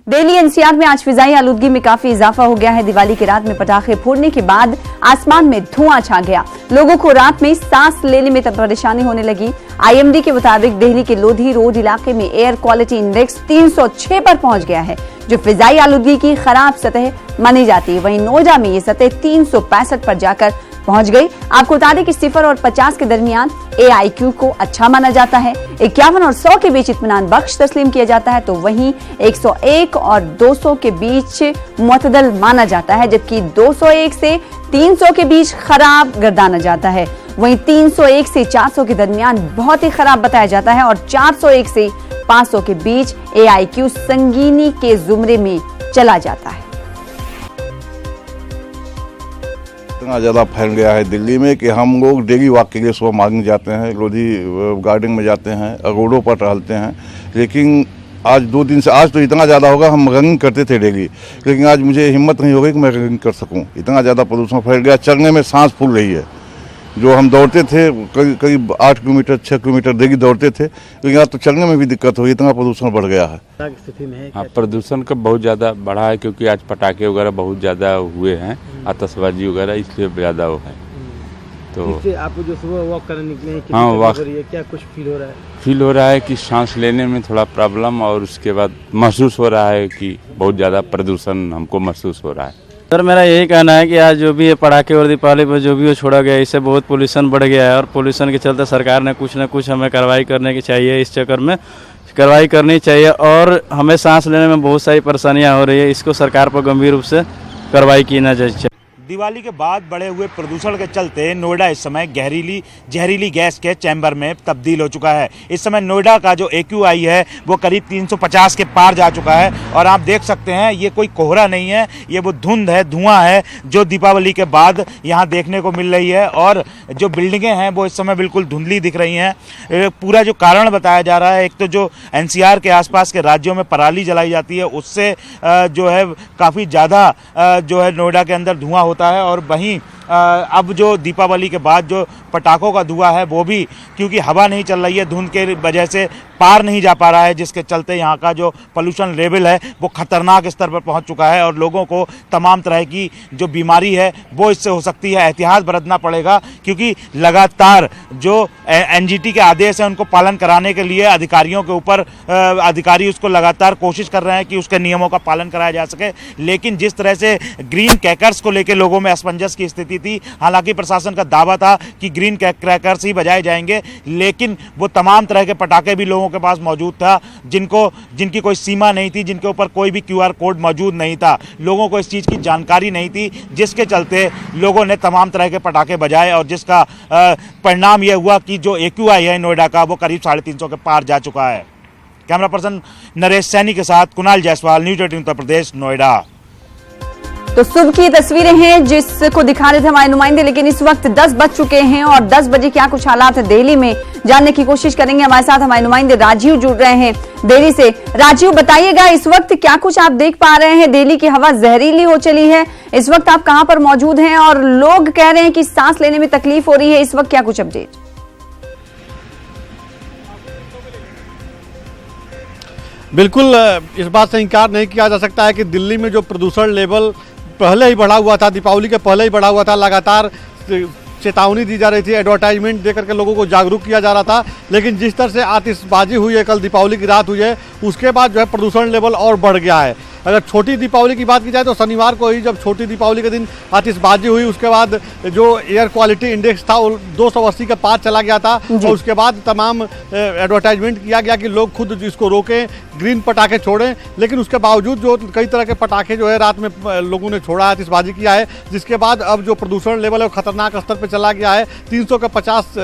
Delhi NCR में आज फिजाई आलूदगी में काफी इजाफा हो गया है। दिवाली की रात में पटाखे फोड़ने के बाद आसमान में धुआं छा गया। लोगों को रात में सांस लेने में परेशानी होने लगी। आईएमडी के मुताबिक दिल्ली के लोधी रोड इलाके में एयर क्वालिटी इंडेक्स 306 पर पहुंच गया है, जो फिजाई आलूदगी की खराब सतह मानी जाती है। वहीं नोएडा में ये सतह 365 पर जाकर पहुंच गई। आपको बता दें कि 0 और 50 के दरमियान AIQ को अच्छा माना जाता है। 51 और 100 के बीच इत्मीनान बख्श तस्लीम किया जाता है, तो वहीं 101 और 200 के बीच मुतदल माना जाता है, जबकि 201 से 300 के बीच खराब गर्दाना जाता है। वहीं 301 से 400 के दरमियान बहुत ही खराब बताया जाता है और 401 से 500 के बीच AIQ संगीनी के जुमरे में चला जाता है। इतना ज़्यादा फैल गया है दिल्ली में कि हम लोग डेली वॉक के लिए सुबह मॉर्निंग जाते हैं, लोधी गार्डन में जाते हैं, रोडों पर टहलते हैं। लेकिन आज 2 दिन से आज तो इतना ज़्यादा होगा, हम रनिंग करते थे डेली, लेकिन आज मुझे हिम्मत नहीं हो गई कि मैं रनिंग कर सकूं। इतना ज़्यादा प्रदूषण फैल गया, चलने में सांस फूल रही है। जो हम दौड़ते थे करीब 8 किलोमीटर 6 किलोमीटर डेली दौड़ते थे, लेकिन आज तो चलने में भी दिक्कत हो, इतना प्रदूषण बढ़ गया है। हाँ, प्रदूषण का बहुत ज़्यादा बढ़ा है, क्योंकि आज पटाखे वगैरह बहुत ज़्यादा हुए हैं, आतिशबाजी वगैरह, इसलिए ज़्यादा वो है। तो आपको जो सुबह वॉक करने निकले हैं, हाँ, वॉक क्या कुछ फील हो रहा है? फील हो रहा है कि सांस लेने में थोड़ा प्रॉब्लम, और उसके बाद महसूस हो रहा है कि बहुत ज़्यादा प्रदूषण हमको महसूस हो रहा है। सर, मेरा यही कहना है कि आज जो भी पटाखे और दीपावली पर जो भी वो छोड़ा गया, इससे बहुत पोल्यूशन बढ़ गया है, और पोल्यूशन के चलते सरकार ने कुछ न कुछ हमें कार्रवाई करने की चाहिए। इस चक्कर में कार्रवाई करनी चाहिए, और हमें सांस लेने में बहुत सारी परेशानियां हो रही है। इसको सरकार पर गंभीर रूप से कार्रवाई की ना चाहिए। दिवाली के बाद बढ़े हुए प्रदूषण के चलते नोएडा इस समय जहरीली गैस के चैम्बर में तब्दील हो चुका है। इस समय नोएडा का जो AQI है वो करीब 350 के पार जा चुका है, और आप देख सकते हैं ये कोई कोहरा नहीं है, ये वो धुंध है, धुआं है, जो दीपावली के बाद यहाँ देखने को मिल रही है। और जो बिल्डिंगें हैं वो इस समय बिल्कुल धुंधली दिख रही हैं। पूरा जो कारण बताया जा रहा है, एक तो जो NCR के आसपास के राज्यों में पराली जलाई जाती है, उससे जो है काफ़ी ज़्यादा जो है नोएडा के अंदर धुआं होता है। और वहीं अब जो दीपावली के बाद जो पटाखों का धुआं है वो भी, क्योंकि हवा नहीं चल रही है, धुंध के वजह से पार नहीं जा पा रहा है, जिसके चलते यहाँ का जो पोल्यूशन लेवल है वो खतरनाक स्तर पर पहुँच चुका है, और लोगों को तमाम तरह की जो बीमारी है वो इससे हो सकती है। एहतियात बरतना पड़ेगा, क्योंकि लगातार जो NGT के आदेश हैं उनको पालन कराने के लिए अधिकारियों के ऊपर अधिकारी उसको लगातार कोशिश कर रहे हैं कि उसके नियमों का पालन कराया जा सके। लेकिन जिस तरह से ग्रीन क्रैकर्स को लेकर लोगों में असमंजस की स्थिति थी, हालांकि प्रशासन का दावा था कि ग्रीन क्रैकर्स ही बजाए जाएंगे, लेकिन वो तमाम तरह के पटाखे भी लोगों के पास मौजूद था, जिनकी कोई सीमा नहीं थी, जिनके ऊपर कोई भी QR कोड मौजूद नहीं था। लोगों को इस चीज़ की जानकारी नहीं थी, जिसके चलते लोगों ने तमाम तरह के पटाखे बजाए, और जिसका परिणाम यह हुआ कि जो AQI है नोएडा का वो करीब 350 के पार जा चुका है। कैमरा पर्सन नरेश सैनी के साथ कुणाल जायसवाल, न्यूज़ 18 उत्तर प्रदेश, नोएडा। तो सुबह की तस्वीरें हैं जिसको दिखा रहे थे हमारे नुमाइंदे, लेकिन इस वक्त 10 बज चुके हैं, और 10 बजे क्या कुछ हालात है दिल्ली में जानने की कोशिश करेंगे। हमारे साथ हमारे नुमाइंदे राजीव जुड़ रहे हैं दिल्ली से। राजीव, बताइएगा इस वक्त क्या कुछ आप देख पा रहे हैं? दिल्ली की हवा जहरीली हो चली है, इस वक्त आप कहां पर मौजूद हैं? और लोग कह रहे हैं कि सांस लेने में तकलीफ हो रही है, इस वक्त क्या कुछ अपडेट? बिल्कुल, इस बात से इंकार नहीं किया जा सकता है कि दिल्ली में जो प्रदूषण लेवल पहले ही बढ़ा हुआ था, दीपावली के पहले ही बढ़ा हुआ था, लगातार चेतावनी दी जा रही थी, एडवर्टाइजमेंट देकर के लोगों को जागरूक किया जा रहा था। लेकिन जिस तरह से आतिशबाजी हुई है, कल दीपावली की रात हुई है, उसके बाद जो है प्रदूषण लेवल और बढ़ गया है। अगर छोटी दीपावली की बात की जाए तो शनिवार को ही जब छोटी दीपावली के दिन आतिशबाजी हुई, उसके बाद जो एयर क्वालिटी इंडेक्स था वो 280 के पार चला गया था, और उसके बाद तमाम एडवर्टाइजमेंट किया गया कि लोग खुद इसको रोकें, ग्रीन पटाखे छोड़ें। लेकिन उसके बावजूद जो कई तरह के पटाखे जो है रात में लोगों ने छोड़ा, आतिशबाजी किया है, जिसके बाद अब जो प्रदूषण लेवल है वो खतरनाक स्तर पर चला गया है, 300 के 50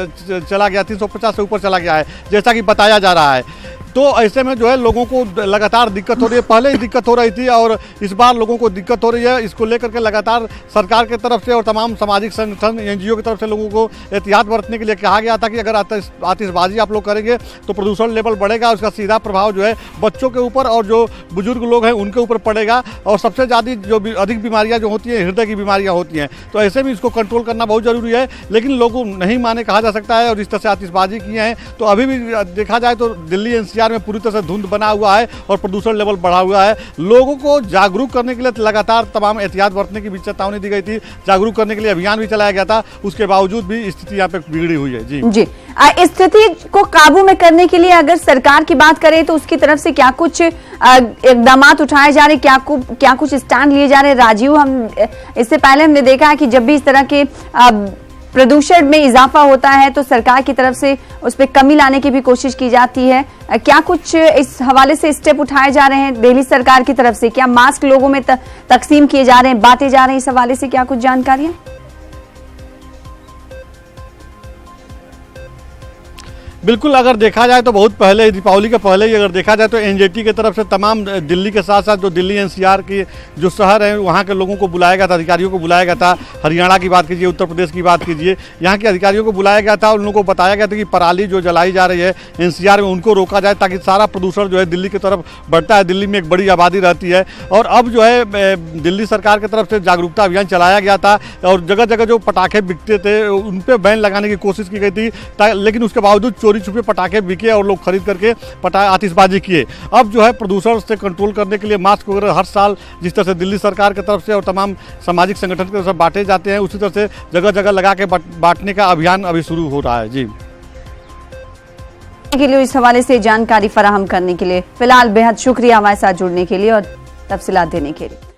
चला गया, 350 से ऊपर चला गया है, जैसा कि बताया जा रहा है। तो ऐसे में जो है लोगों को लगातार दिक्कत हो रही है, पहले ही दिक्कत हो रही थी और इस बार लोगों को दिक्कत हो रही है। इसको लेकर के लगातार सरकार की तरफ से और तमाम सामाजिक संगठन NGO की तरफ से लोगों को एहतियात बरतने के लिए कहा गया था कि अगर आतिशबाजी आप लोग करेंगे तो प्रदूषण लेवल बढ़ेगा, उसका सीधा प्रभाव जो है बच्चों के ऊपर और जो बुजुर्ग लोग हैं उनके ऊपर पड़ेगा, और सबसे ज़्यादा जो अधिक बीमारियाँ जो होती हैं हृदय की बीमारियाँ होती हैं। तो ऐसे में इसको कंट्रोल करना बहुत ज़रूरी है, लेकिन लोगों नहीं माने कहा जा सकता है और इस तरह से आतिशबाजी की हैं। तो अभी भी देखा जाए तो दिल्ली NCR एनसीआर में पूरी तरह से धुंध बना हुआ है और प्रदूषण लेवल बढ़ा हुआ है। लोगों को जागरूक करने के लिए लगातार तमाम एहतियात बरतने की भी चेतावनी दी गई थी, जागरूक करने के लिए अभियान भी चलाया गया था, उसके बावजूद भी स्थिति यहाँ पे बिगड़ी हुई है। जी इस स्थिति को काबू में करने के लिए अगर सरकार की बात करें तो उसकी तरफ से क्या कुछ इकदाम उठाए जा रहे, क्या कुछ स्टैंड लिए जा रहे? राजीव, हम इससे पहले हमने देखा है कि जब भी इस तरह के प्रदूषण में इजाफा होता है तो सरकार की तरफ से उस पर कमी लाने की भी कोशिश की जाती है। क्या कुछ इस हवाले से स्टेप उठाए जा रहे हैं दिल्ली सरकार की तरफ से? क्या मास्क लोगों में तकसीम किए जा रहे हैं, बांटे जा रहे हैं? इस हवाले से क्या कुछ जानकारियां? बिल्कुल, अगर देखा जाए तो बहुत पहले, दीपावली के पहले ही अगर देखा जाए तो एनजीटी की तरफ से तमाम दिल्ली के साथ साथ जो दिल्ली एनसीआर की जो शहर हैं वहाँ के लोगों को बुलाया गया था, अधिकारियों को बुलाया गया था। हरियाणा की बात कीजिए, उत्तर प्रदेश की बात कीजिए, यहाँ के अधिकारियों को बुलाया गया था। उन लोगों को बताया गया था कि पराली जो जलाई जा रही है एनसीआर में उनको रोका जाए ताकि सारा प्रदूषण जो है दिल्ली की तरफ बढ़ता है। दिल्ली में एक बड़ी आबादी रहती है और अब जो है दिल्ली सरकार की तरफ से जागरूकता अभियान चलाया गया था और जगह जगह जो पटाखे बिकते थे उन पर बैन लगाने की कोशिश की गई थी, लेकिन उसके बावजूद चोरी छुपे पटाखे बिके और लोग खरीद करके आतिशबाजी किए। अब जो है प्रदूषण से कंट्रोल करने के लिए मास्क वगैरह हर साल जिस तरह से दिल्ली सरकार की तरफ से और तमाम सामाजिक संगठन की तरफ से बांटे जाते हैं, उसी तरह से जगह जगह लगा के बांटने का अभियान अभी शुरू हो रहा है। जी के लिए इस हवाले से जानकारी फराहम करने के लिए फिलहाल बेहद शुक्रिया हमारे साथ जुड़ने के लिए और तफसीलात देने के लिए।